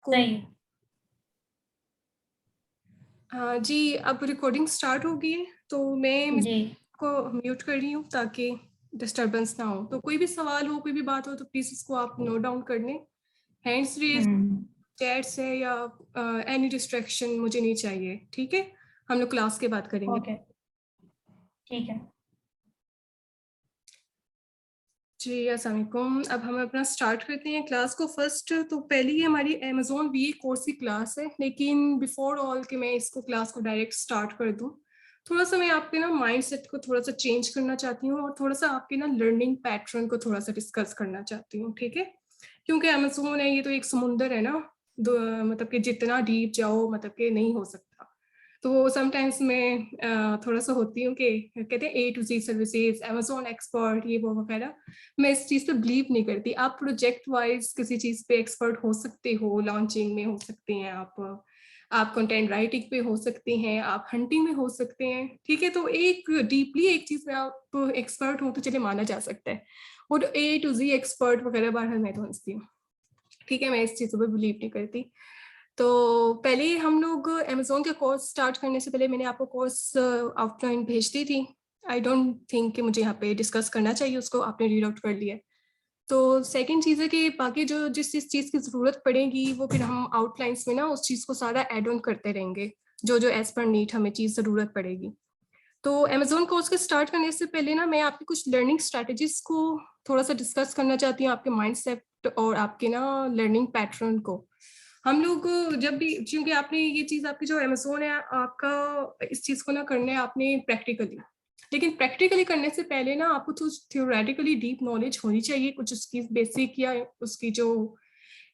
आपको? नहीं। जी, अब रिकॉर्डिंग स्टार्ट हो गई है, तो मैं जी। को म्यूट कर रही हूँ ताकि डिस्टरबेंस ना हो। तो कोई भी सवाल हो, कोई भी बात हो, तो प्लीज़ उसको आप नोट डाउन कर लें। हैंड्स रेज़, चैट्स है या एनी डिस्ट्रैक्शन मुझे नहीं चाहिए, ठीक है? हम लोग क्लास के बाद करेंगे। ओके, ठीक है। जी, अस्सलाम वालेकुम। अब हम अपना स्टार्ट करते हैं क्लास को। फर्स्ट तो पहली हमारी अमेज़न वीए कोर्स की क्लास है, लेकिन बिफोर ऑल कि मैं इसको क्लास को डायरेक्ट स्टार्ट कर दूँ, थोड़ा-सा मैं आपके ना माइंडसेट को थोड़ा-सा चेंज करना चाहती हूँ और थोड़ा-सा आपके ना लर्निंग पैटर्न को थोड़ा-सा डिस्कस करना चाहती हूँ, ठीक है? क्योंकि अमेज़न है, ये तो एक समुंदर है ना, दो मतलब कि जितना डीप जाओ मतलब कि नहीं हो सकता। तो समटाइम्स मैं थोड़ा-सा होती हूँ कि कहते हैं A to Z services, Amazon expert, ये वो वगैरह। मैं इस चीज़ पे बिलीव नहीं करती। आप प्रोजेक्ट वाइज़ किसी चीज़ पे एक्सपर्ट हो सकते हो, लॉन्चिंग में हो सकते हैं आप कंटेंट राइटिंग पे हो सकते हैं, आप हंटिंग में हो सकते हैं, ठीक है? तो एक डीपली एक चीज़ में आप एक्सपर्ट हो तो चलिए माना जा सकता है। और ए टू ज़ेड एक्सपर्ट वगैरह बहरहाल मैं तो हँसती हूँ, ठीक है? मैं इस चीज़ों पे बिलीव नहीं करती। तो पहले ही हम लोग अमेज़न का कोर्स स्टार्ट करने से पहले मैंने आपको कोर्स आउटलाइन भेज दी थी। आई डोंट थिंक कि मुझे यहाँ पे डिस्कस करना चाहिए उसको, आपने रीड आउट कर लिया है। तो सेकंड चीज़ है कि बाकी जो जिस चीज़ की ज़रूरत पड़ेगी वो फिर हम आउटलाइन्स में ना उस चीज़ को सारा ऐड ऑन करते रहेंगे, जो एज़ पर नीड हमें चीज़ ज़रूरत पड़ेगी। तो अमेज़न कोर्स को स्टार्ट करने से पहले ना मैं आपकी कुछ लर्निंग स्ट्रैटेजीज़ को थोड़ा-सा डिस्कस करना चाहती हूँ, आपके माइंडसेट और आपके ना लर्निंग पैटर्न को। हम लोग जब भी, क्योंकि आपने ये चीज़, आपकी जो अमेज़न है, आपका इस चीज़ को ना करना है आपने प्रैक्टिकली। लेकिन प्रैक्टिकली करने से पहले ना आपको कुछ थ्योरेटिकली डीप नॉलेज होनी चाहिए, कुछ उसकी बेसिक या उसकी जो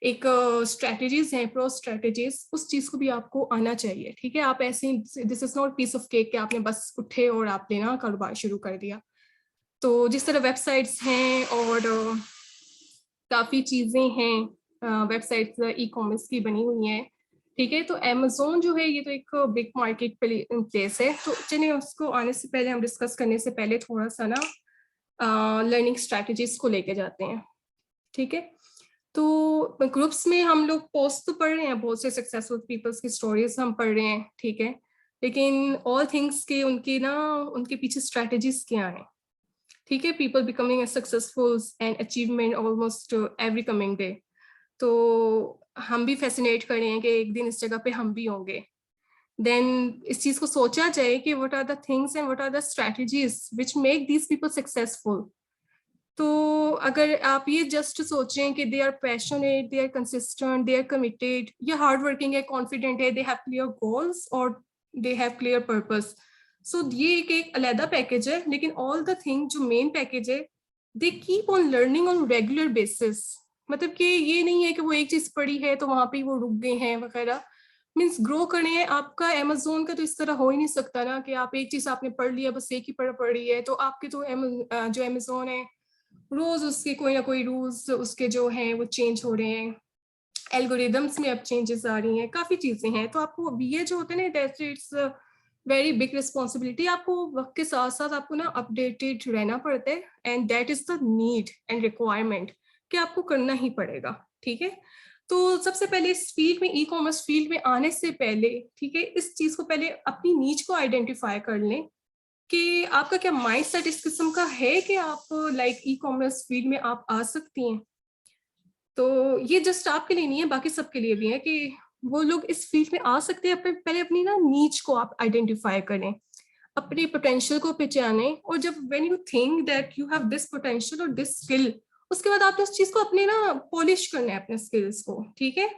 एक स्ट्रैटेजीज़ हैं, प्रो स्ट्रैटेजीज़, उस चीज़ को भी आपको आना चाहिए, ठीक है? आप ऐसे ही, this is not piece of cake कि आपने बस उठे और आपने ना कारोबार शुरू कर दिया। तो जिस तरह वेबसाइट्स हैं और काफ़ी चीज़ें हैं, वेबसाइट्स ई-कॉमर्स की बनी हुई हैं, ठीक है? तो अमेज़न जो है ये तो एक बिग मार्केट प्लेस है, तो चलिए उसको आने से पहले, हम डिस्कस करने से पहले थोड़ा-सा ना लर्निंग स्ट्रैटेजीज़ को लेके जाते हैं, ठीक है? तो ग्रुप्स में हम लोग पोस्ट तो पढ़ रहे हैं, बहुत से सक्सेसफुल पीपल्स की स्टोरीज़ हम पढ़ रहे हैं, ठीक है? लेकिन ऑल थिंग्स के उनके पीछे स्ट्रैटेजीज़ क्या हैं? ठीक है? People becoming successful and achievement almost every coming day. तो हम भी फैसिनेट कर रहे हैं कि एक दिन इस जगह पे हम भी होंगे। देन इस चीज़ को सोचा जाए कि what are the things and what are the strategies which make these people successful. तो अगर आप ये जस्ट सोचें कि they are passionate, they are consistent, they are committed, ये हार्ड वर्किंग है, कॉन्फिडेंट है, दे हैव क्लियर गोल्स और they have clear purpose. So ये एक अलहदा पैकेज है, लेकिन ऑल द थिंग जो मेन पैकेज है, they keep on learning on regular basis. मतलब कि ये नहीं है कि वो एक चीज़ पढ़ी है तो वहाँ पे ही वो रुक गए हैं वगैरह। मीन्स ग्रो करने हैं। आपका अमेज़न का तो इस तरह हो ही नहीं सकता ना कि आप एक चीज़ आपने पढ़ लिया, बस एक ही पढ़ी है, तो आपके तो जो अमेज़न है, रोज उसके कोई ना कोई रूल्स उसके जो हैं वो चेंज हो रहे हैं, एल्गोरिदम्स में अब चेंजेस आ रही हैं, काफ़ी चीज़ें हैं। तो आपको बीए जो होता है ना, that's it's very big responsibility. आपको वक्त के साथ साथ आपको ना अपडेटेड रहना पड़ता है, and that is the need and requirement कि आपको करना ही पड़ेगा, ठीक है? तो सबसे पहले इस फील्ड में, ई कॉमर्स फील्ड में आने से पहले, ठीक है, इस चीज़ को पहले अपनी नीच को आइडेंटिफाई कर लें कि आपका क्या माइंडसेट इस किस्म का है कि आप लाइक ई कॉमर्स फील्ड में आप आ सकती हैं। तो ये जस्ट आपके लिए नहीं है, बाकी सबके लिए भी है कि वो लोग इस फील्ड में आ सकते हैं। पहले अपनी ना नीच को आप आइडेंटिफाई करें, अपने पोटेंशियल को पहचानें, और जब when you think that you have this potential और दिस स्किल, उसके बाद आपने उस चीज़ को अपने ना पॉलिश करना है, अपने स्किल्स को, ठीक है?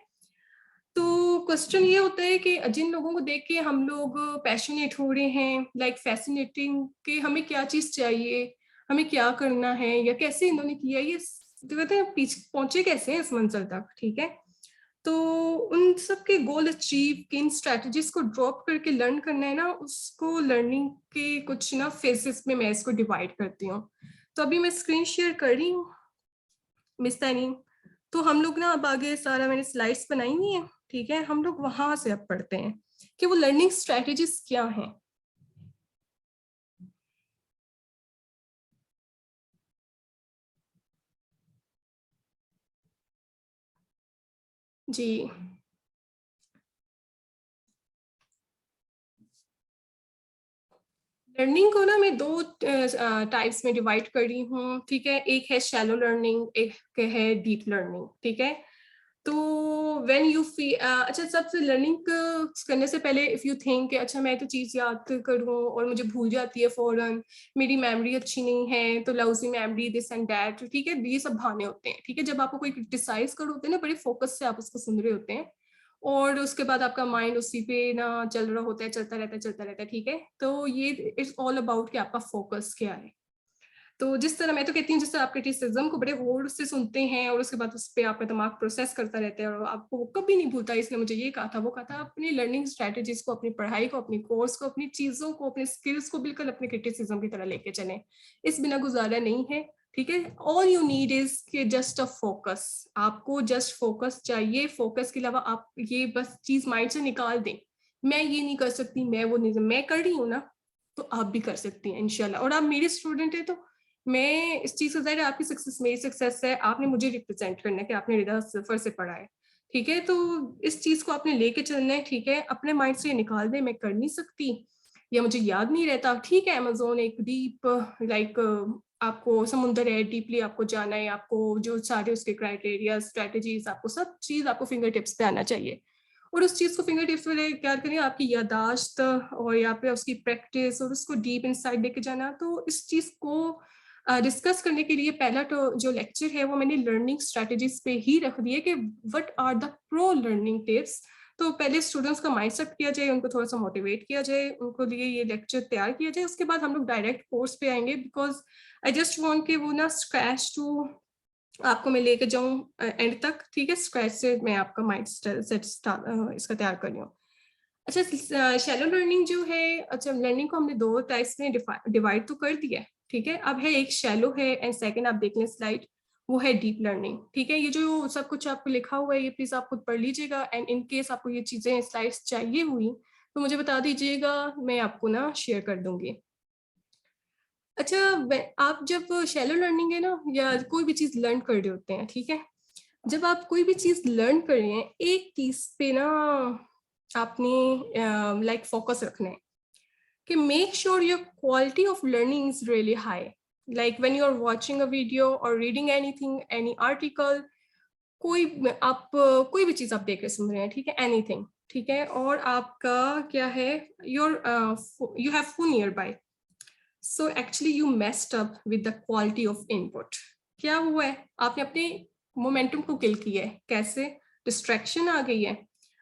तो क्वेश्चन ये होता है कि जिन लोगों को देख के हम लोग पैशनेट हो रहे हैं, लाइक फैसिनेटिंग, कि हमें क्या चीज़ चाहिए, हमें क्या करना है, या कैसे इन्होंने किया ये, तो कहते हैं पीछे पहुंचे कैसे हैं इस मंजिल तक, ठीक है? तो उन सब के गोल अचीव, किन स्ट्रेटजीज को ड्रॉप करके लर्न करना है ना, उसको लर्निंग के कुछ ना फेजेस में मैं इसको डिवाइड करती हूँ। तो अभी मैं स्क्रीन शेयर कर रही हूँ, मिस तैनीम। तो हम लोग ना अब आगे सारा मैंने स्लाइड्स बनाई हुई हैं, ठीक है? हम लोग वहां से अब पढ़ते हैं कि वो लर्निंग स्ट्रेटजीज क्या हैं। जी, लर्निंग को ना मैं 2 टाइप्स में डिवाइड कर रही हूँ, ठीक है? एक है शैलो लर्निंग, एक है डीप लर्निंग, ठीक है? तो व्हेन यू अच्छा, सबसे लर्निंग करने से पहले इफ़ यू थिंक कि अच्छा मैं तो चीज़ याद करूँ और मुझे भूल जाती है फ़ौरन, मेरी मेमोरी अच्छी नहीं है, तो लाउज़ी मेमोरी दिस एंड दैट, ठीक है? ये सब बहाने होते हैं, ठीक है? जब आपको कोई क्रिटिसाइज़ कर होते हैं ना, बड़े फ़ोकस से आप उसको सुन रहे होते हैं और उसके बाद आपका माइंड उसी पे ना चल रहा होता है, चलता रहता है, ठीक है? तो ये इट्स ऑल अबाउट कि आपका फ़ोकस क्या है। तो जिस तरह मैं तो कहती हूँ, जिस तरह आप क्रिटिसिज्म को बड़े होड़ से सुनते हैं और उसके बाद उस पे आपका दिमाग प्रोसेस करता रहता है और आपको वो कभी नहीं भूलता, इसने मुझे ये कहा था, वो कहा था। अपनी लर्निंग स्ट्रेटजीज को, अपनी पढ़ाई को, अपनी कोर्स को, अपनी चीज़ों को, अपने स्किल्स को बिल्कुल अपने क्रिटिसिज्म की तरह लेके चलें। इस बिना गुजारा नहीं है, ठीक है? ऑल यू नीड इज कि जस्ट अ फोकस। आपको जस्ट फोकस चाहिए। फोकस के अलावा आप ये बस चीज़ माइंड से निकाल दें, मैं ये नहीं कर सकती, मैं वो नहीं, मैं कर रही हूँ ना, तो आप भी कर सकती हैं इंशाल्लाह। और आप मेरे स्टूडेंट हैं, तो मैं इस चीज़ से ज़ाहिर है आपकी सक्सेस मेरी सक्सेस है, आपने मुझे रिप्रेज़ेंट करना है कि आपने रिदा सफ़र से पढ़ा है, ठीक है? तो इस चीज़ को आपने लेके चलना है, ठीक है? अपने माइंड से ये निकाल दें, मैं कर नहीं सकती या मुझे याद नहीं रहता, ठीक है? अमेज़न एक डीप लाइक आपको समुंदर है, डीपली आपको जाना है, आपको जो सारे उसके क्राइटेरिया, स्ट्रैटेजीज़, आपको सब चीज़ आपको फिंगर टिप्स पे आना चाहिए। और उस चीज़ को फिंगर टिप्स पे क्या करें, आपकी याददाश्त और या फिर उसकी प्रैक्टिस और उसको डीप इनसाइड लेके जाना। तो इस चीज़ को डिस्कस करने के लिए पहला तो जो लेक्चर है वो मैंने लर्निंग स्ट्रेटजीज पे ही रख दिया कि what are the pro learning tips. तो पहले स्टूडेंट्स का माइंडसेट किया जाए, उनको थोड़ा सा मोटिवेट किया जाए, उनको लिए ये लेक्चर तैयार किया जाए। उसके बाद हम लोग डायरेक्ट कोर्स पे आएंगे, बिकॉज आई जस्ट वांट कि वो ना स्क्रैच टू आपको मैं लेके जाऊं एंड तक, ठीक है? स्क्रैच से मैं आपका माइंड सेट इसका तैयार कर रही हूँ। अच्छा, शैलो लर्निंग जो है, अच्छा लर्निंग को हमने 2 टाइप्स में डिवाइड तो कर दिया है, ठीक है? अब है एक शैलो है एंड सेकंड आप देख लें स्लाइड, वो है डीप लर्निंग, ठीक है? ये जो सब कुछ आपको लिखा हुआ है ये प्लीज़ आप खुद पढ़ लीजिएगा एंड इन केस आपको ये चीज़ें स्लाइड्स चाहिए हुई तो मुझे बता दीजिएगा, मैं आपको ना शेयर कर दूँगी। अच्छा, आप जब शैलो लर्निंग है ना या कोई भी चीज़ लर्न कर रहे होते हैं, ठीक है? जब आप कोई भी चीज़ लर्न कर रहे हैं, एक चीज़ पे ना आपने लाइक फोकस रखना है कि make sure your quality of learning is really high. Like when you are watching a video और रीडिंग एनीथिंग, एनी आर्टिकल, कोई आप कोई भी चीज़ आप देख रहे सुन रहे हैं, ठीक है? एनीथिंग, ठीक है? और आपका क्या है, your you have phone near by, so actually you messed up with the quality of input. क्या हुआ है, आपने अपने मोमेंटम को किल किया है। कैसे? डिस्ट्रैक्शन आ गई है,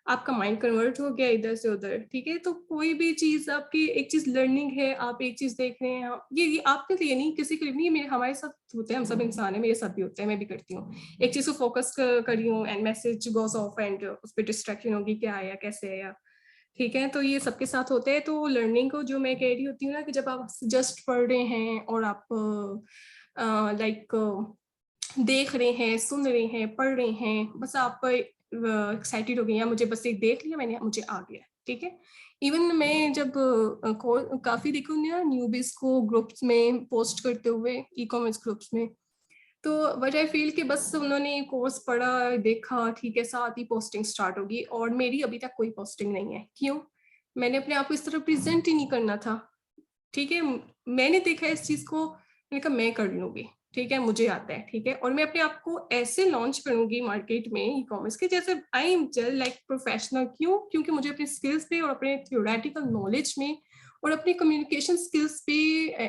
आपका माइंड कन्वर्ट हो गया इधर से उधर, ठीक है? तो कोई भी चीज़ आपकी, एक चीज़ लर्निंग है, आप एक चीज़ देख रहे हैं, ये आपके लिए नहीं, किसी के लिए नहीं, मेरे हमारे साथ होते हैं, हम सब इंसान है, मेरे साथ भी होते हैं, मैं भी करती हूँ। एक चीज़ को फोकस कर रही हूँ and message goes of and उस पर डिस्ट्रैक्शन होगी, क्या आया, कैसे आया, ठीक है? तो ये सबके साथ होता है। तो लर्निंग को जो मैं कह रही होती हूँ ना कि जब आप जस्ट पढ़ रहे हैं और आप लाइक देख रहे हैं, सुन रहे हैं, पढ़ रहे हैं, बस आप एक्साइटेड हो गई हैं, मुझे बस एक देख लिया मैंने, मुझे आ गया, ठीक है? इवन मैं जब काफ़ी देखूँ ना न्यूबीज़ को ग्रुप्स में पोस्ट करते हुए, ई-कॉमर्स ग्रुप्स में, तो व्हाट आई फील कि बस उन्होंने कोर्स पढ़ा, देखा, ठीक है, साथ ही पोस्टिंग स्टार्ट होगी और मेरी अभी तक कोई पोस्टिंग नहीं है। क्यों? मैंने अपने आप को इस तरह प्रेज़ेंट ही नहीं करना था, ठीक है? मैंने देखा इस चीज़ को, मैंने कहा मैं कर लूँगी, ठीक है? मुझे आता है, ठीक है? और मैं अपने आप को ऐसे लॉन्च करूँगी मार्केट में ई-कॉमर्स के, जैसे I am just like professional. क्यों? क्योंकि मुझे अपने स्किल्स पे और अपने थ्योरेटिकल नॉलेज में और अपने कम्युनिकेशन स्किल्स पे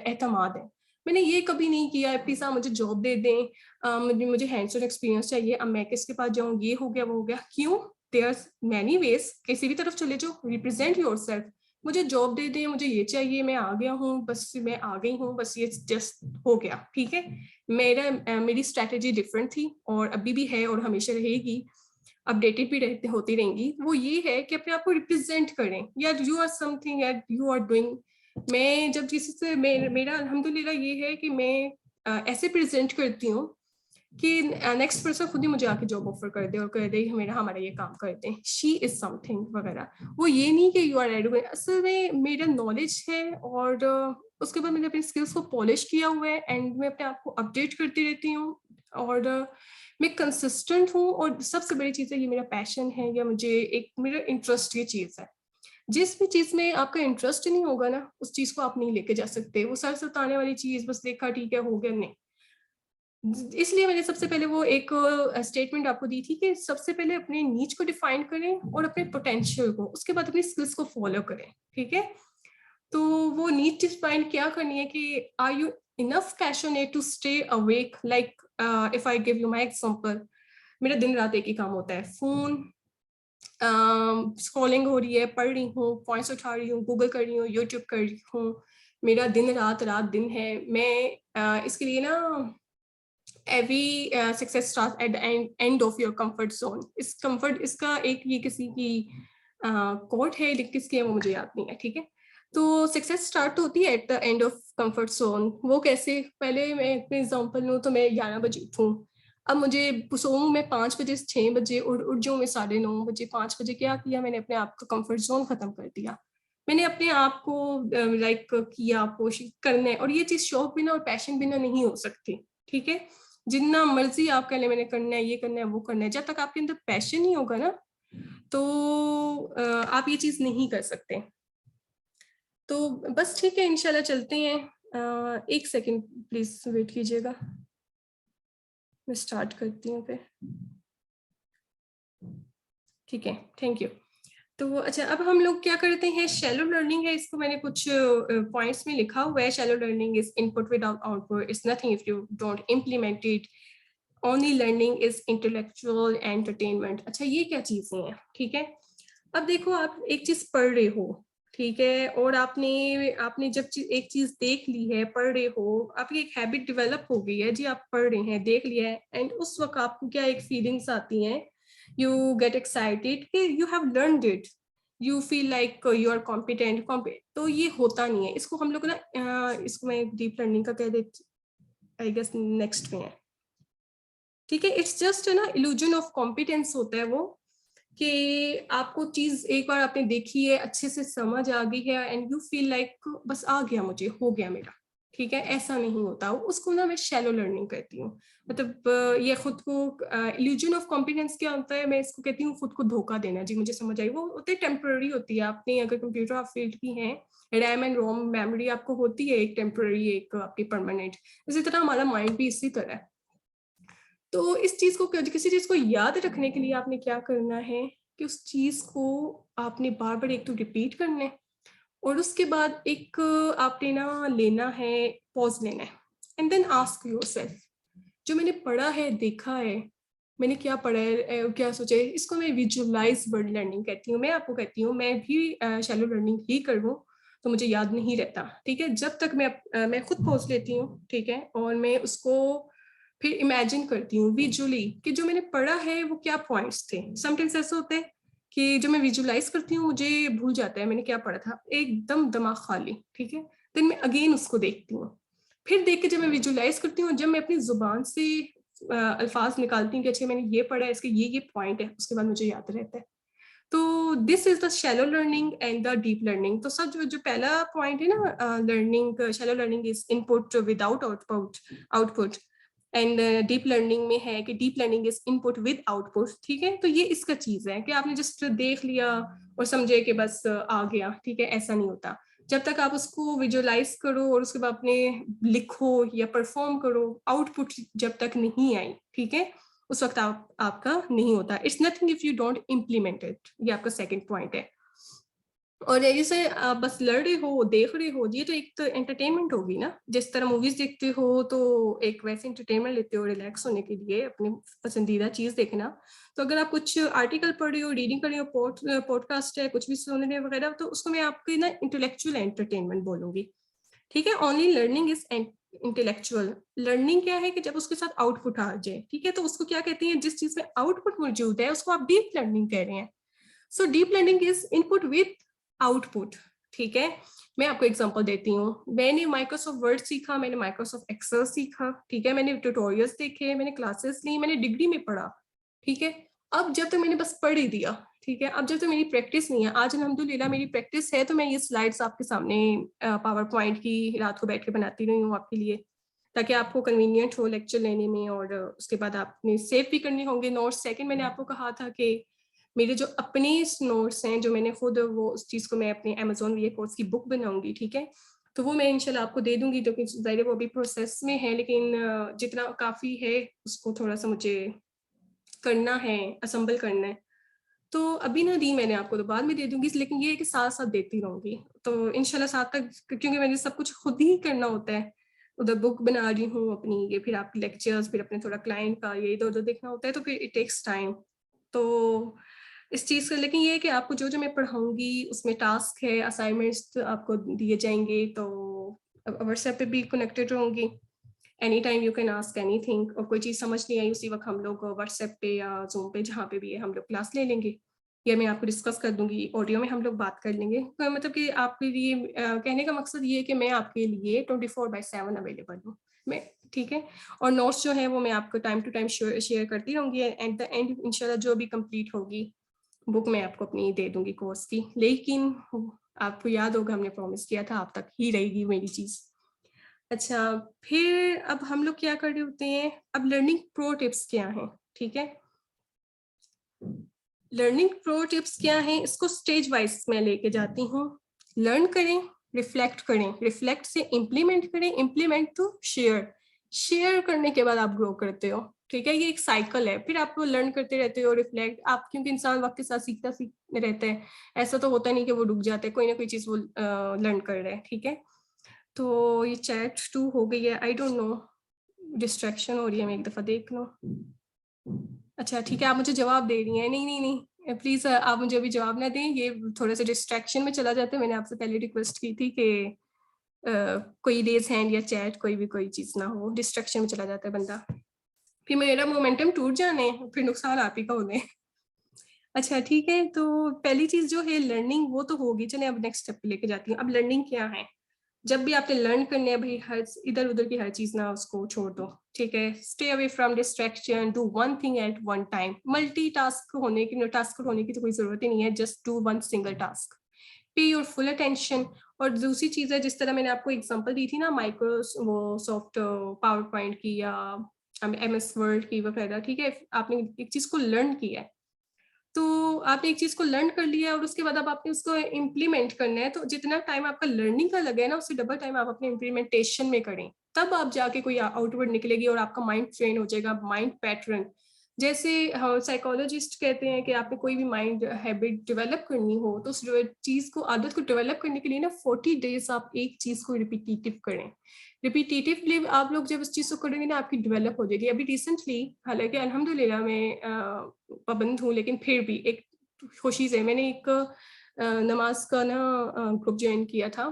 एतमाद है। मैंने ये कभी नहीं किया प्लीज़ आप मुझे जॉब दे दें, मुझे हैंड्स ऑन एक्सपीरियंस चाहिए, अब मैं किसके पास जाऊँ, ये हो गया, वो हो गया। क्यों? देयर आर मैनी वेज़, किसी भी तरफ चले जाओ, रिप्रेज़ेंट योरसेल्फ। मुझे जॉब दे दें, मुझे ये चाहिए, मैं आ गया हूँ, बस मैं आ गई हूँ, बस ये जस्ट हो गया, ठीक है? मेरी स्ट्रैटेजी डिफरेंट थी और अभी भी है और हमेशा रहेगी, अपडेटेड भी रहते होती रहेंगी। वो ये है कि अपने आप को रिप्रेज़ेंट करें, या यू आर समथिंग या यू आर डूइंग। मैं जब किसी से मेरा अल्हम्दुलिल्लाह ये है कि मैं ऐसे प्रेज़ेंट करती हूँ कि नेक्स्ट पर्सन खुद ही मुझे आके जॉब ऑफर कर दे और कह दे मेरा हमारा ये काम कर दे, शी इज समथिंग वगैरह। वो ये नहीं कि यू आर एडुकेट, असल में मेरा नॉलेज है और उसके बाद मैंने अपनी स्किल्स को पॉलिश किया हुआ है एंड मैं अपने आप को अपडेट करती रहती हूँ और मैं कंसिस्टेंट हूँ और सबसे बड़ी चीज़ है ये मेरा पैशन है या मुझे एक मेरा इंटरेस्ट ये चीज़ है। जिस भी चीज में आपका इंटरेस्ट नहीं होगा ना, उस चीज को आप नहीं लेके जा सकते। वो सर से उतारने वाली चीज बस देखा ठीक है हो गया, नहीं। इसलिए मैंने सबसे पहले वो एक स्टेटमेंट आपको दी थी कि सबसे पहले अपने नीच को डिफाइन करें और अपने पोटेंशियल को, उसके बाद अपनी स्किल्स को फॉलो करें, ठीक है। तो वो नीड डिफाइन क्या करनी है कि are you enough passionate to stay awake, like if I give you my example, मेरा दिन रात एक ही काम होता है, फोन स्क्रॉलिंग हो रही है, पढ़ रही हूँ, पॉइंट्स उठा रही हूँ, गूगल कर रही हूँ, यूट्यूब कर रही हूँ, मेरा दिन रात रात दिन है। मैं इसके लिए ना every success starts at the end of your comfort zone। इस comfort इसका एक ये किसी की कोट है, लेकिन किसकी है वो मुझे याद नहीं है, ठीक है। तो सक्सेस स्टार्ट होती है at the end of comfort zone. वो कैसे, पहले मैं अपने एग्जांपल लूँ तो मैं 11 बजे उठूँ, अब मुझे सोऊं मैं 5 बजे से 6 बजे, उठ जाऊँ मैं 9:30 बजे। 5 बजे क्या किया मैंने, अपने आप का कंफर्ट जोन खत्म कर दिया। मैंने अपने आप को लाइक किया, कोशिश करने, और ये चीज शौक बिना और पैशन बिना नहीं हो सकती, ठीक है। जितना मर्जी आप कह ले मैंने करना है, ये करना है, वो करना है, जब तक आपके अंदर पैशन नहीं होगा ना, तो आप ये चीज नहीं कर सकते। तो बस ठीक है, इंशाल्लाह चलते हैं। एक सेकंड प्लीज वेट कीजिएगा, मैं स्टार्ट करती हूँ फिर, ठीक है, थैंक यू। तो अच्छा, अब हम लोग क्या करते हैं, शैलो लर्निंग है, इसको मैंने कुछ पॉइंट्स में लिखा हुआ है। Shallow learning is input without output, it's nothing if you don't implement it, only learning is intellectual entertainment. अच्छा, ये क्या चीजें हैं, ठीक है। अब देखो, आप एक चीज पढ़ रहे हो, ठीक है, और आपने आपने जब एक चीज देख ली है, पढ़ रहे हो, आपकी एक हैबिट डेवलप हो गई है जी, आप पढ़ रहे हैं, देख लिया है, एंड उस वक्त आपको क्या एक फीलिंग्स आती हैं, यू गेट एक्साइटेड कि you have learned it, you feel like you are competent. तो ये होता नहीं है, इसको हम लोग ना इसको मैं डीप लर्निंग का कह देती, आई गेस नेक्स्ट में है, ठीक है। इट्स जस्ट ना इल्यूजन ऑफ कॉम्पिटेंस होता है वो, कि आपको चीज एक बार आपने देखी है, अच्छे से समझ आ गई है, एंड यू फील लाइक बस आ गया, मुझे हो गया मेरा, ठीक है। ऐसा नहीं होता, उसको ना मैं शैलो लर्निंग कहती हूँ। मतलब ये खुद को इल्यूजन ऑफ कॉम्पिटेंस क्या होता है, मैं इसको कहती हूँ खुद को धोखा देना जी, मुझे समझ आई। वो होती है टेम्पररी होती है, आपने अगर कंप्यूटर आप फील्ड की हैं, रैम एंड रोम मेमोरी आपको होती है एक टेम्पररी, एक आपकी परमानेंट। इसी तरह हमारा माइंड भी इसी तरह है। तो इस चीज को, किसी चीज को याद रखने के लिए आपने क्या करना है कि उस चीज को आपने बार बार एक तो रिपीट करना है, और उसके बाद एक आपने ना लेना है, पॉज लेना है, एंड देन आस्क योरसेल्फ, जो मैंने पढ़ा है, देखा है, मैंने क्या पढ़ा है, क्या सोचा है, इसको मैं विजुअलाइज वर्ड लर्निंग कहती हूँ। मैं आपको कहती हूँ, मैं भी शैलो लर्निंग ही करूँ तो मुझे याद नहीं रहता, ठीक है। जब तक मैं खुद पॉज लेती हूँ, ठीक है, और मैं उसको फिर इमेजिन करती हूँ विजुअली कि जो मैंने पढ़ा है वो क्या पॉइंट्स थे। समटाइम्स ऐसा होता है कि जो मैं विजुअलाइज करती हूँ मुझे भूल जाता है मैंने क्या पढ़ा था, एकदम दिमाग खाली, ठीक है। देन मैं अगेन उसको देखती हूँ, फिर देख के जब मैं विजुअलाइज करती हूँ, जब मैं अपनी जुबान से अल्फाज निकालती हूँ कि अच्छा मैंने ये पढ़ा है, इसके ये पॉइंट है, उसके बाद मुझे याद रहता है। तो this is the shallow learning and the deep learning. तो सब जो पहला पॉइंट है ना, learning, shallow learning is input without output, and deep learning में है कि deep learning is input with output, ठीक है। तो ये इसका चीज है कि आपने जस्ट देख लिया और समझे कि बस आ गया, ठीक है, ऐसा नहीं होता। जब तक आप उसको विजुअलाइज करो और उसके बाद अपने लिखो या परफॉर्म करो, आउटपुट जब तक नहीं आई, ठीक है, उस वक्त आपका नहीं होता। It's nothing if you don't implement it, ये आपका सेकंड पॉइंट है। और जैसे आप बस लड़ रहे हो, देख रहे हो, ये तो एक तो एंटरटेनमेंट होगी ना, जिस तरह मूवीज देखते हो तो एक वैसे एंटरटेनमेंट लेते हो रिलैक्स होने के लिए, अपनी पसंदीदा चीज देखना। तो अगर आप कुछ आर्टिकल पढ़ रहे हो, रीडिंग कर रहे हो, पॉडकास्ट है, कुछ भी सुन रहे हो वगैरह, तो उसको मैं आपकी ना इंटेलेक्चुअल एंटरटेनमेंट बोलूंगी, ठीक है। Only learning is intellectual. Learning क्या है कि जब उसके साथ आउटपुट आ जाए, ठीक है, तो उसको क्या कहते हैं, जिस चीज में आउटपुट मौजूद है उसको आप डीप लर्निंग कह रहे हैं। So deep learning is input with output, ठीक है। मैं आपको एग्जांपल देती हूँ, मैंने माइक्रोसॉफ्ट वर्ड सीखा, मैंने माइक्रोसॉफ्ट एक्सेल सीखा, ठीक है, मैंने ट्यूटोरियल्स देखे, मैंने क्लासेस ली, मैंने डिग्री में पढ़ा, ठीक है। अब जब तक मैंने बस पढ़ ही दिया, ठीक है, अब जब तक मेरी प्रैक्टिस नहीं है, आज अल्हम्दुलिल्लाह मेरी प्रैक्टिस है, तो मैं ये स्लाइड्स आपके सामने पावर पॉइंट की रात को बैठ के बनाती रही हूँ आपके लिए, ताकि आपको कन्वीनियंट हो लेक्चर लेने में, और उसके बाद आपने सेव भी करने होंगे नोट्स। सेकंड, मैंने आपको कहा था कि मेरे जो अपने नोट्स हैं, जो मैंने खुद वो उस चीज़ को मैं अपने अमेज़न वीए कोर्स की बुक बनाऊँगी, ठीक है? तो वो मैं इंशाल्लाह आपको दे दूँगी, जो कि ज़ाहिर है वो अभी प्रोसेस में है, लेकिन जितना काफ़ी है उसको थोड़ा-सा मुझे करना है, असेंबल करना है। तो अभी ना दी मैंने आपको, तो बाद में दे दूँगी, लेकिन ये है कि साथ-साथ देती रहूँगी। तो इंशाल्लाह साथ तक, क्योंकि मैंने सब कुछ खुद ही करना होता है। उधर बुक बना रही हूँ अपनी, ये फिर आपके लेक्चर्स, फिर अपने थोड़ा क्लाइंट का ये इधर-उधर देखना होता है, तो फिर इट टेक्स टाइम। तो इस चीज़ का, लेकिन ये है कि आपको जो-जो मैं पढ़ाऊँगी उसमें टास्क है, असाइनमेंट्स आपको दिए जाएँगे, तो व्हाट्सएप पे भी कनेक्टेड रहूँगी। Any time you can ask anything, और कोई चीज़ समझ नहीं आई उसी वक़्त हम लोग व्हाट्सएप पे या ज़ूम पे जहाँ पे भी है हम लोग क्लास ले लेंगे, या मैं आपको डिस्कस कर दूँगी, ऑडियो में हम लोग बात कर लेंगे। तो मतलब कि आपके लिए कहने का मकसद ये है कि मैं आपके लिए 24/7 अवेलेबल हूँ। मैं ठीक है? और नोट्स जो हैं वो मैं आपको टाइम टू टाइम शेयर करती रहूँगी, एट द एंड इंशाल्लाह जो भी कंप्लीट होगी बुक मैं आपको अपनी दे दूँगी कोर्स की। लेकिन आपको याद होगा हमने प्रॉमिस किया था आप तक ही रहेगी मेरी चीज़। अच्छा, फिर अब हम लोग क्या कर रहे होते हैं, अब लर्निंग प्रो टिप्स क्या हैं, ठीक है? लर्निंग प्रो टिप्स क्या हैं, इसको स्टेज वाइज़ मैं लेके जाती हूँ। लर्न करें, रिफ्लेक्ट करें, रिफ्लेक्ट से इम्प्लीमेंट करें, इम्प्लीमेंट टू शेयर, शेयर करने के बाद आप ग्रो करते हो, ठीक है? ये एक साइकिल है, फिर आप लर्न करते रहते हो, रिफ्लेक्ट आप, क्योंकि इंसान वक़्त के साथ सीख रहता है। ऐसा तो होता नहीं कि वो रुक जाता है, कोई ना कोई चीज़ वो लर्न कर रहा है, ठीक है? तो ये चैट 2 हो गई है, आई डोंट नो, डिस्ट्रैक्शन हो रही है, मैं एक दफ़ा देख लूँ। अच्छा ठीक है, आप मुझे जवाब दे रही हैं। नहीं, नहीं, नहीं, प्लीज़ आप मुझे अभी जवाब ना दें, ये थोड़े-से डिस्ट्रैक्शन में चला जाता है। मैंने आपसे पहले रिक्वेस्ट की थी कि अ, कोई रेज़ हैंड या चैट कोई भी कोई चीज़ ना हो, डिस्ट्रैक्शन में चला जाता है बंदा। फिर मेरा मोमेंटम टूट जाने, फिर नुकसान आप ही का होने। अच्छा ठीक है, तो पहली चीज़ जो है लर्निंग, वो तो होगी, चलें अब नेक्स्ट स्टेप पे लेके जाती हूँ। अब लर्निंग क्या है? जब भी आपने लर्न करने है भई, हर इधर-उधर की हर चीज़ ना उसको छोड़ दो, ठीक है? Stay away from distraction, do one thing at one time. Tasker होने की तो कोई ज़रूरत ही नहीं है, just do one single task. पे योर फुल अटेंशन। और दूसरी चीज़ है, जिस तरह मैंने आपको एग्ज़ाम्पल दी थी ना, सॉफ्ट पावर पॉइंट की या एमएस वर्ड की वगैरह, ठीक है? आपने एक चीज़ को लर्न किया है, तो आपने एक चीज़ को लर्न कर लिया है और उसके बाद अब आपने उसको इम्प्लीमेंट करना है, तो जितना टाइम आपका लर्निंग का लगे ना, उससे डबल टाइम आप अपने इम्प्लीमेंटेशन में करें। तब आप जाके कोई आउटवर्ड निकलेगी और आपका माइंड ट्रेन हो जाएगा, माइंड पैटर्न। जैसे साइकोलॉजिस्ट कहते हैं कि आपने कोई भी माइंड हैबिट डेवलप करनी हो, तो उस चीज़ को, आदत को डेवलप करने के लिए ना 40 डेज़ आप एक चीज़ को रिपिटिटिव करें। रिपिटिटिवली आप लोग जब उस चीज़ को करेंगे ना, आपकी डेवलप हो जाएगी। अभी रिसेंटली, हालाँकि अल्हम्दुलिल्लाह मैं पाबंद हूँ, लेकिन फिर भी एक खुशी से मैंने एक नमाज़ का ना ग्रुप जॉइन किया था,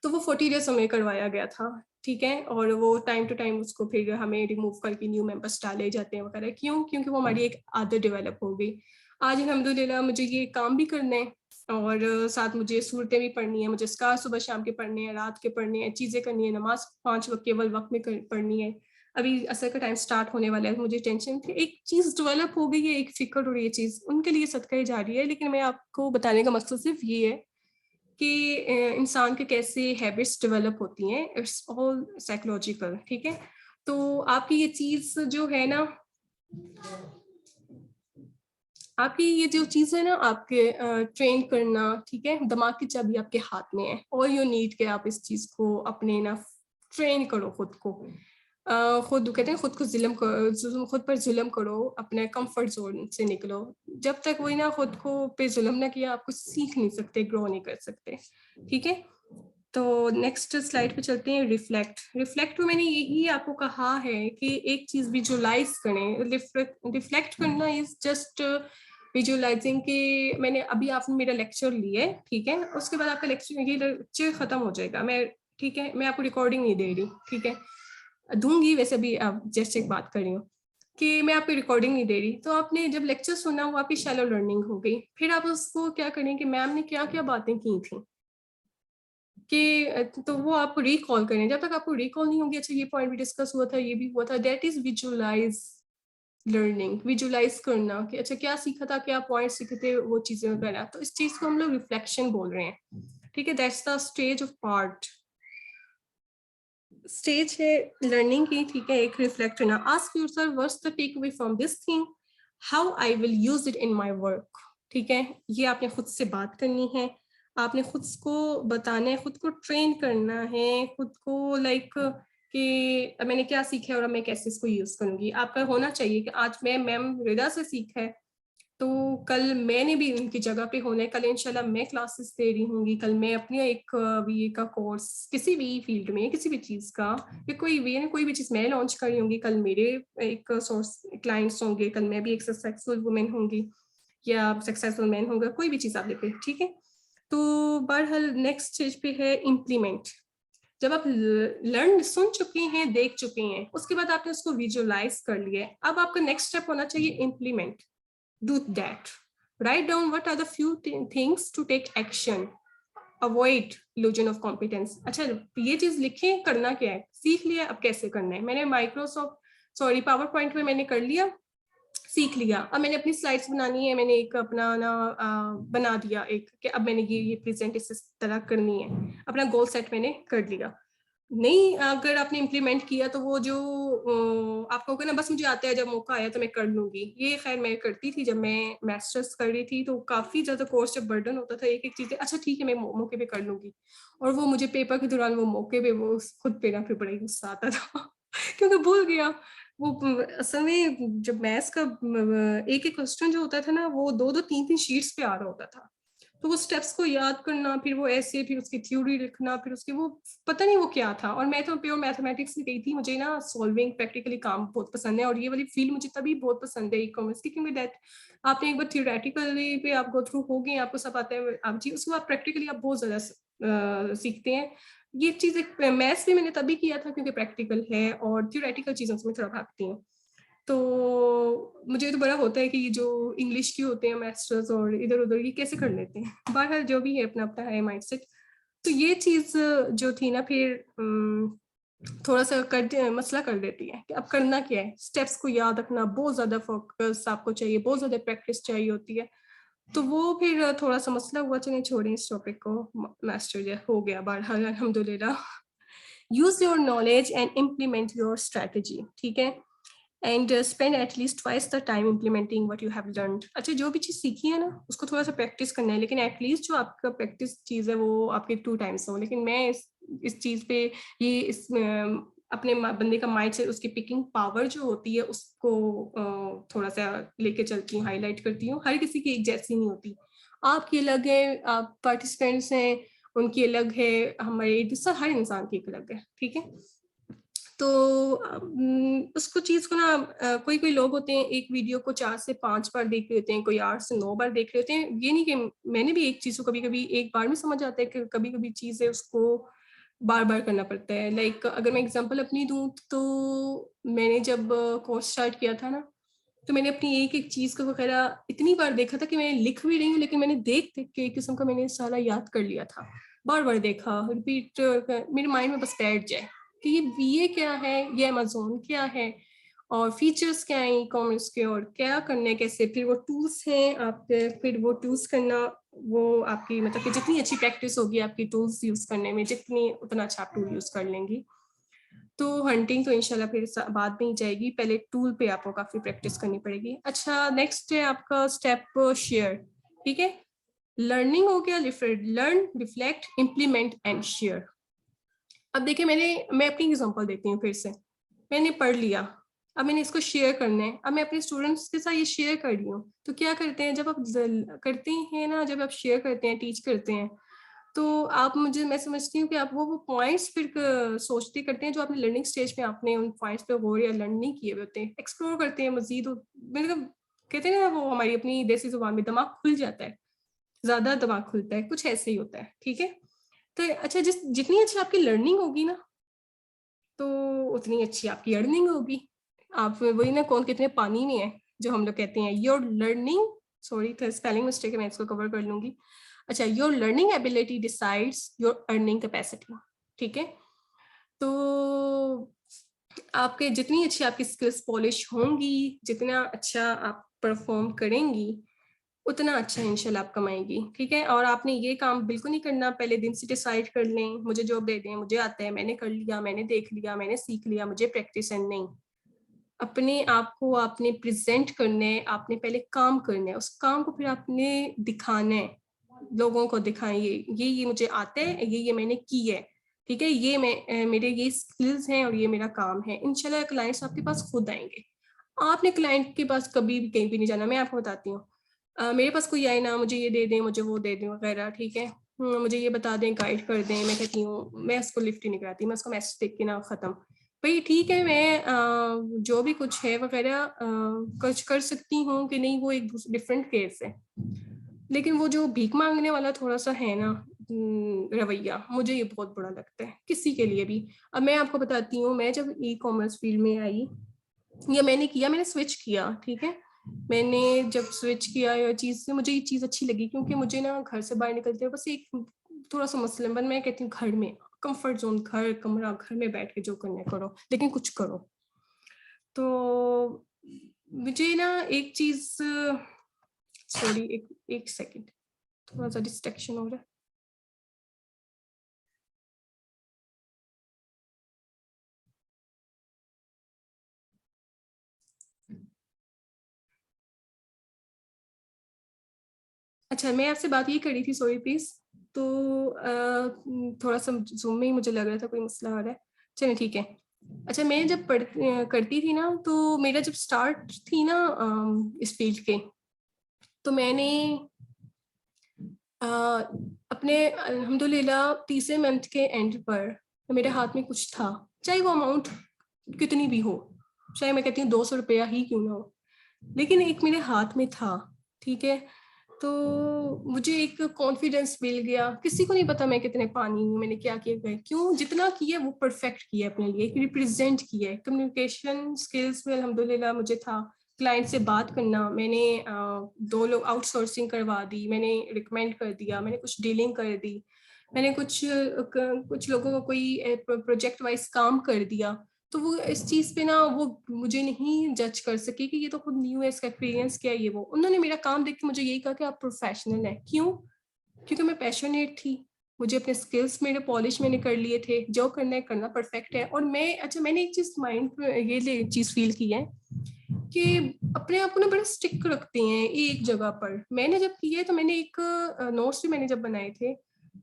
तो वो 40 डेज़ हमें करवाया गया था, ठीक है? और वो टाइम टू टाइम उसको फिर हमें रिमूव करके न्यू मेंबर्स डाले जाते हैं वगैरह। क्यों? क्योंकि वो हमारी एक आदत डेवलप हो गई। आज अल्हम्दुलिल्लाह मुझे ये काम भी करना है, और साथ मुझे सूरतें भी पढ़नी है, मुझे अस्कार सुबह शाम के पढ़ने हैं, रात के पढ़ने हैं, चीज़ें करनी है, नमाज़ 5 वक़्त केवल वक़्त में पढ़नी है। अभी असर का टाइम स्टार्ट होने वाला है, मुझे टेंशन थी, एक चीज़ डेवलप हो गई है, एक फ़िक्र और ये चीज़ उनके लिए सदका जारी है। लेकिन मैं आपको बताने का मकसद सिर्फ़ ये है कि इंसान के कैसे हैबिट्स डेवलप होती हैं, इट्स ऑल साइकोलॉजिकल, ठीक है? तो आपकी ये चीज़ जो है ना, आपकी ये जो चीज़ है ना, आपके ट्रेन करना, ठीक है? दिमाग की चाबी आपके हाथ में है, ऑल यू नीड कि आप इस चीज़ को अपने ना ट्रेन करो खुद को। खुद कहते हैं खुद को खुद पर ज़ुल्म करो, अपने कंफर्ट ज़ोन से निकलो। जब तक वही ना खुद को पे ज़ुल्म ना किया, आप कुछ सीख नहीं सकते, ग्रो नहीं कर सकते, ठीक है? तो नेक्स्ट स्लाइड पे चलते हैं, रिफ्लेक्ट। रिफ्लेक्ट में मैंने यही आपको कहा है कि एक चीज़ विजुअलाइज़ करें। रिफ्लेक्ट करना इज़ जस्ट विजुअलाइजिंग कि मैंने अभी आपने मेरा लेक्चर लिया है, ठीक है? उसके बाद आपका ये लेक्चर खत्म हो जाएगा। ठीक है? मैं आपको रिकॉर्डिंग नहीं दे रही, ठीक है? दूँगी वैसे भी, जस्ट एक बात कर रही हूँ कि मैं आपको रिकॉर्डिंग नहीं दे रही। तो आपने जब लेक्चर सुना, वो आपकी शैलो लर्निंग हो गई। फिर आप उसको क्या करें कि मैम ने क्या-क्या बातें की थी, कि तो वो आपको रिकॉल करें। जब तक आपको रिकॉल नहीं होगी, अच्छा ये पॉइंट भी डिस्कस हुआ था, ये भी हुआ था, that is visualise learning. Visualise करना कि अच्छा क्या सीखा था, क्या पॉइंट सीखे थे, वो चीज़ें वगैरह। तो इस चीज़ को हम लोग रिफ्लेक्शन बोल रहे हैं, ठीक है? That's the stage of part. Stage है लर्निंग की, ठीक है? एक रिफ्लेक्ट करना। Ask yourself what's the take away from this thing, how I will use it in my work, ठीक है। ये आपने खुद से बात करनी है, आपने खुद को बताना है, खुद को ट्रेन करना है, खुद को लाइक कि मैंने क्या सीखा है और मैं कैसे इसको यूज करूंगी। आपका होना चाहिए कि आज मैं मैम रिदा से सीखा है तो कल मैंने भी उनकी जगह पे होना है, कल इंशाल्लाह मैं क्लासेस दे रही होंगी, कल मैं अपनी एक बीए का कोर्स किसी भी फील्ड में किसी भी चीज का या कोई भी चीज मैं लॉन्च कर रही होंगी, कल मेरे एक सोर्स क्लाइंट्स होंगे, कल मैं भी एक सक्सेसफुल वुमेन होंगी या सक्सेसफुल मैन होगा, कोई भी चीज आप देखें, ठीक है। तो बहरहाल नेक्स्ट स्टेज पे है इम्प्लीमेंट। जब आप लर्न सुन चुके हैं, देख चुके हैं, उसके बाद आपने उसको विजुअलाइज कर लिया है, अब आपका नेक्स्ट स्टेप होना चाहिए implement. Do that. Write down what are the few things to take action. Avoid illusion of competence. अच्छा, ये चीज लिखें, करना क्या है, सीख लिया, अब कैसे करना है। मैंने पावर पॉइंट में मैंने कर लिया, सीख लिया, अब मैंने अपनी स्लाइड्स बनानी है, मैंने एक अपना ना बना दिया एक कि अब मैंने ये प्रेजेंट इस तरह करनी है, अपना गोल सेट मैंने कर लिया। नहीं, अगर आपने इम्प्लीमेंट किया तो वो जो आप कहोगे ना बस मुझे आता है, जब मौका आया तो मैं कर लूंगी, ये खैर मैं करती थी जब मैं मास्टर्स कर रही थी, तो काफी ज्यादा कोर्स जब बर्डन होता था, एक एक चीजें अच्छा ठीक है मैं मौके पे कर लूंगी, और वो मुझे पेपर के दौरान वो मौके पे वो खुद पे ना फिर बड़ा ही गुस्सा आता था क्योंकि भूल गया वो। असल में जब मैथ्स का एक एक क्वेश्चन जो होता था ना, वो दो दो तीन तीन शीट्स पे आ रहा होता था, तो वो स्टेप्स को याद करना, फिर वो ऐसे, फिर उसकी थ्योरी लिखना, फिर उसकी वो पता नहीं वो क्या था। और मैं तो प्योर मैथमेटिक्स में गई थी, मुझे ना सॉल्विंग प्रैक्टिकली काम बहुत पसंद है, और ये वाली फील्ड मुझे तभी बहुत पसंद है ई कॉमर्स की, क्योंकि दैट आपने एक बार थियोरेटिकली पे आप गो थ्रू हो गए, आपको सब आता है आप जी, उसके बाद प्रैक्टिकली आप बहुत ज्यादा सीखते हैं। ये चीज मैथ्स भी मैंने तभी किया था क्योंकि प्रैक्टिकल है, और थियोरेटिकल चीजों से मैं थोड़ा भागती हूँ। तो मुझे तो बड़ा होता है कि ये जो इंग्लिश की होते हैं मास्टर्स और इधर उधर ये कैसे कर लेते हैं, बहरहाल जो भी है अपना अपना है माइंडसेट। तो ये चीज जो थी ना, फिर थोड़ा सा मसला कर देती है कि अब करना क्या है, स्टेप्स को याद रखना, बहुत ज्यादा फोकस आपको चाहिए, बहुत ज्यादा प्रैक्टिस चाहिए होती है, तो वो फिर थोड़ा सा मसला हुआ। चलिए छोड़ें इस टॉपिक को, मास्टर जो हो गया बहरहाल अल्हम्दुलिल्लाह। Use your knowledge and implement your strategy, ठीक है, and spend at least twice the time implementing what you have learned. अच्छा, जो भी चीज़ सीखी है ना उसको थोड़ा सा प्रैक्टिस करना है, लेकिन एटलीस्ट जो आपका प्रैक्टिस चीज़ है वो आपके 2 टाइम्स हो। लेकिन मैं इस चीज़ पे ये इस अपने बंदे का माइंड से उसकी पिकिंग पावर जो होती है उसको थोड़ा सा लेके चलती हूँ, हाईलाइट करती हूँ। हर किसी की एक जैसी नहीं होती, आपकी अलग है, आप पार्टिसिपेंट्स हैं उनकी अलग है, हमारे दूसरा हर इंसान की एक अलग है, ठीक है। तो उसको चीज को ना कोई कोई लोग होते हैं एक वीडियो को 4 से 5 बार देख रहे होते हैं, कोई 8 से 9 बार देख रहे होते हैं। ये नहीं कि मैंने भी एक चीज को कभी कभी एक बार में समझ आता है, कि कभी कभी चीज है उसको बार बार करना पड़ता है। लाइक अगर मैं एग्जांपल अपनी दूं, तो मैंने जब कोर्स स्टार्ट किया था ना, तो मैंने अपनी एक एक चीज को वगैरह इतनी बार देखा था कि मैं लिख भी रही हूँ, लेकिन मैंने देख देख के एक किस्म का मैंने सारा याद कर लिया था, बार बार देखा, रिपीट मेरे माइंड में बस बैठ जाए कि ये बीए क्या है, ये अमेज़न क्या है, और फीचर्स क्या है ई कॉमर्स के, और क्या करना है कैसे, फिर वो टूल्स हैं आप, फिर वो टूल्स करना, वो आपकी मतलब कि जितनी अच्छी प्रैक्टिस होगी आपकी टूल्स यूज करने में, जितनी उतना अच्छा आप टूल यूज कर लेंगी। तो हंटिंग तो इंशाल्लाह फिर बाद में ही जाएगी, पहले टूल पे आपको काफी प्रैक्टिस करनी पड़ेगी। अच्छा, नेक्स्ट है आपका स्टेप शेयर, ठीक है। लर्निंग हो गया, learn, reflect, implement and share. अब देखिए मैं अपनी एग्जांपल देती हूँ फिर से। मैंने पढ़ लिया, अब मैंने इसको शेयर करना है, अब मैं अपने स्टूडेंट्स के साथ ये शेयर कर रही हूँ। तो क्या करते हैं जब आप करते हैं ना, जब आप शेयर करते हैं, टीच करते हैं, तो आप मैं समझती हूँ कि आप वो पॉइंट्स फिर सोचते करते हैं जो आपने लर्निंग स्टेज में आपने उन पॉइंट्स पे गौर या लर्न नहीं किए हुए होते हैं, एक्सप्लोर करते हैं मजीद। मतलब कहते हैं ना, वो हमारी अपनी देसी जुबान में दिमाग खुल जाता है, ज्यादा दिमाग खुलता है, कुछ ऐसे ही होता है, ठीक है। तो अच्छा, जितनी अच्छी आपकी लर्निंग होगी ना, तो उतनी अच्छी आपकी अर्निंग होगी। आप वही ना, कौन कितने पानी में है जो हम लोग कहते हैं, योर लर्निंग, सॉरी था स्पेलिंग मिस्टेक है, मैं इसको कवर कर लूंगी। अच्छा, your learning ability decides your earning capacity, ठीक है। तो आपके जितनी अच्छी आपकी स्किल्स पॉलिश होंगी, जितना अच्छा आप परफॉर्म करेंगी, उतना अच्छा इंशाल्लाह आप कमाएंगी, ठीक है। और आपने ये काम बिल्कुल नहीं करना पहले दिन से डिसाइड कर लें मुझे जॉब दे दें, मुझे आता है, मैंने कर लिया, मैंने देख लिया, मैंने सीख लिया, मुझे प्रैक्टिस है, नहीं। अपने आप को आपने प्रेजेंट करना है, आपने पहले काम करना है, उस काम को फिर आपने दिखाना है, लोगों को दिखाइए ये मुझे आता है, ये मैंने की है, ठीक है, ये मैं मेरे ये स्किल्स हैं और ये मेरा काम है। इंशाल्लाह क्लाइंट्स आपके पास खुद आएंगे। आपने क्लाइंट के पास कभी भी कहीं भी नहीं जाना। मैं आपको बताती हूँ, मेरे पास कोई आए ना, मुझे ये दे दें, मुझे वो दे दें वगैरह, ठीक है, मुझे ये बता दें, गाइड कर दें, मैं कहती हूँ मैं उसको लिफ्ट ही नहीं कराती, मैं उसको मैसेज देख के ना खत्म। भाई ठीक है, मैं जो भी कुछ है वगैरह कुछ कर सकती हूँ कि नहीं, वो एक डिफरेंट केस है। लेकिन वो जो भीख मांगने वाला थोड़ा सा है ना रवैया, मुझे ये बहुत बुरा लगता है किसी के लिए भी। अब मैं आपको बताती हूँ, मैं जब ई कॉमर्स फील्ड में आई, या मैंने स्विच किया, ठीक है, मैंने जब स्विच किया या चीज से मुझे ये चीज अच्छी लगी, क्योंकि मुझे ना घर से बाहर निकलते हुए बस एक थोड़ा सा मसलन, मैं कहती हूँ घर में कंफर्ट जोन, घर कमरा, घर में बैठ के जो करना करो, लेकिन कुछ करो। तो मुझे ना एक चीज, सॉरी एक एक सेकंड, थोड़ा सा डिस्ट्रैक्शन हो रहा है। अच्छा, मैं आपसे बात ये करी थी, सॉरी प्लीज। तो थोड़ा सा जूम में ही मुझे लग रहा था कोई मसला आ रहा है। चलिए ठीक है। अच्छा, मैं जब करती थी ना, तो मेरा जब स्टार्ट थी ना इस फील्ड के, तो मैंने अपने अल्हम्दुलिल्लाह तीसरे मंथ के एंड पर मेरे हाथ में कुछ था, चाहे वो अमाउंट कितनी भी हो, चाहे मैं कहती हूँ 200 रुपया ही क्यों ना हो, लेकिन एक मेरे हाथ में था, ठीक है। तो मुझे एक कॉन्फिडेंस मिल गया, किसी को नहीं पता मैं कितने पानी हूँ, मैंने क्या किया, क्यों जितना किया वो परफेक्ट किया, अपने लिए रिप्रेजेंट किया। कम्युनिकेशन स्किल्स में अल्हम्दुलिल्लाह मुझे था, क्लाइंट से बात करना, मैंने 2 लोग आउटसोर्सिंग करवा दी, मैंने रिकमेंड कर दिया, मैंने कुछ डीलिंग कर दी, मैंने कुछ लोगों को कोई प्रोजेक्ट वाइज काम कर दिया। तो वो इस चीज पे ना वो मुझे नहीं जज कर सके कि ये तो खुद न्यू है, इसका एक्सपीरियंस क्या है, ये वो। उन्होंने मेरा काम देख के मुझे यही कहा कि आप प्रोफेशनल हैं। क्यों? क्योंकि मैं पैशनेट थी, मुझे अपने स्किल्स मेरे पॉलिश मैंने कर लिए थे, जो करना है करना, परफेक्ट है। और मैं, अच्छा, मैंने एक चीज माइंड ये चीज फील की है कि अपने आप को ना बड़े स्टिक रखते हैं एक जगह पर। मैंने जब किया है तो मैंने एक नोट्स भी मैंने जब बनाए थे,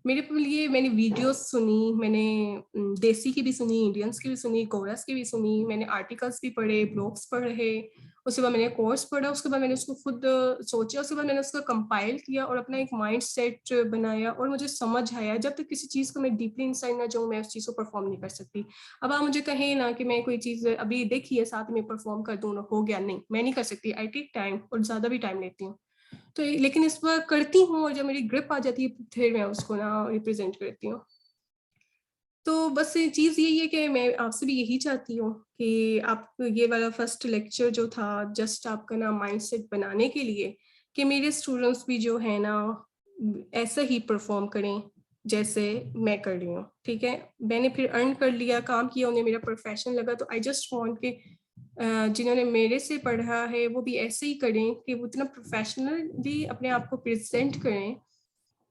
मेरे लिए मैंने वीडियोस सुनी, मैंने देसी की भी सुनी, इंडियंस की भी सुनी, कोरस की भी सुनी, मैंने आर्टिकल्स भी पढ़े, ब्लॉग्स पढ़े, उसके बाद मैंने कोर्स पढ़ा, उसके बाद मैंने उसको खुद सोचा, उसके बाद मैंने उसको कंपाइल किया और अपना एक माइंड सेट बनाया। और मुझे समझ आया जब तक किसी चीज़ को मैं डीपली इनसाइड ना जाऊँ, मैं उस चीज़ को परफॉर्म नहीं कर सकती। अब आप मुझे कहें ना कि मैं कोई चीज़ अभी देखी है साथ में परफॉर्म कर दूँ, हो गया, नहीं, मैं नहीं कर सकती। आई टेक टाइम और ज़्यादा भी टाइम लेती हूँ। तो लेकिन इस बार करती हूँ, और जब मेरी ग्रिप आ जाती है फिर मैं उसको ना रिप्रेजेंट करती हूँ। तो बस ये चीज़ यही है कि मैं आपसे भी यही चाहती हूँ कि आप ये वाला फर्स्ट लेक्चर जो था जस्ट आपका ना माइंडसेट बनाने के लिए, कि मेरे स्टूडेंट्स भी जो है ना ऐसा ही परफॉर्म करें जैसे मैं कर रही हूँ, ठीक है। मैंने फिर अर्न कर लिया, काम किया, उन्हें मेरा प्रोफेशन लगा, तो आई जस्ट वांट के जिन्होंने मेरे से पढ़ा है वो भी ऐसे ही करें कि वो इतना प्रोफेशनली अपने आप को प्रेजेंट करें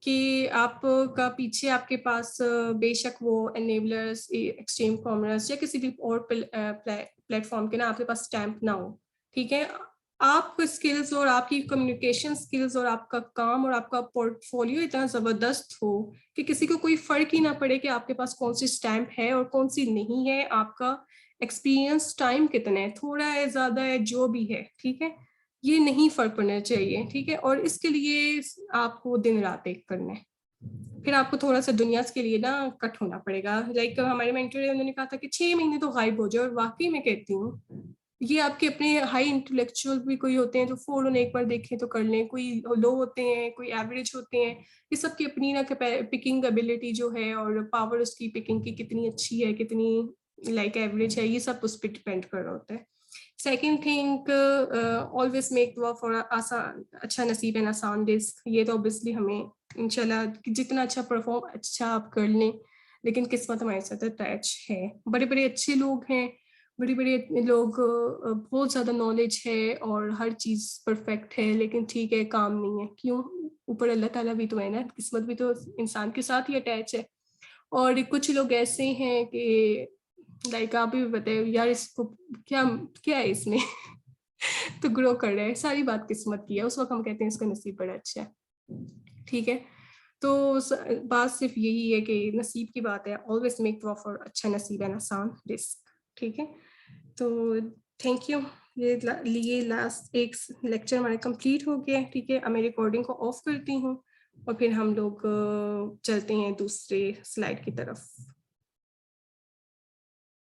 कि आपका पीछे आपके पास बेशक वो एनेबलर्स, एक्सट्रीम कॉमर्स या किसी भी और प्लेटफॉर्म के ना आपके पास स्टैंप ना हो, ठीक है। आपको स्किल्स और आपकी कम्युनिकेशन स्किल्स और आपका काम और आपका पोर्टफोलियो इतना जबरदस्त हो कि किसी को कोई फर्क ही ना पड़े कि आपके पास कौन सी स्टैंप है और कौन सी नहीं है, आपका एक्सपीरियंस टाइम कितना है, थोड़ा है, ज्यादा है, जो भी है, ठीक है, ये नहीं फर्क पड़ना चाहिए, ठीक है। और इसके लिए आपको दिन रात एक करना है, फिर आपको थोड़ा सा दुनिया के लिए ना कट होना पड़ेगा। लाइक हमारे मेंटर है, उन्होंने कहा था कि 6 महीने तो गायब हो जाए, और वाकई मैं कहती हूँ ये आपके अपने हाई इंटेलेक्चुअल भी कोई होते हैं जो फोन एक बार देखें तो कर लें, कोई लो होते हैं, कोई एवरेज होते हैं, ये सबकी अपनी ना पिकिंग एबिलिटी जो है और पावर उसकी पिकिंग की कितनी अच्छी है, कितनी लाइक एवरेज है, ये सब उस पर डिपेंड कर रहा होता है। सेकेंड थिंग, ऑलवेज मेक दुआ फॉर आसान, अच्छा नसीब एंड आसान रिस्क। ये तो ऑब्वियसली हमें इंशाल्लाह जितना अच्छा परफॉर्म अच्छा आप कर लें, लेकिन किस्मत हमारे साथ अटैच है। बड़े बड़े अच्छे लोग हैं, बड़े बड़े लोग, बहुत ज़्यादा नॉलेज है और हर चीज़ परफेक्ट है, लेकिन ठीक है काम नहीं है। क्यों? ऊपर अल्लाह ताला भी तो है ना, किस्मत भी तो इंसान के साथ ही अटैच है। और कुछ लोग ऐसे हैं कि लाइक आप भी बताइए यार, इसको क्या क्या है इसमें तो ग्रो कर रहा है, सारी बात किस्मत की है। उस वक्त हम कहते हैं इसका नसीब बड़ा अच्छा है, ठीक है। तो बात सिर्फ यही है कि नसीब की बात है, ऑलवेज मेक प्रॉफर अच्छा नसीब है आसान रिस्क, ठीक है। तो थैंक यू, ये लास्ट एक लेक्चर हमारा कंप्लीट हो गया है, ठीक है। अब मैं रिकॉर्डिंग को ऑफ करती हूँ और फिर हम लोग चलते हैं दूसरे स्लाइड की तरफ।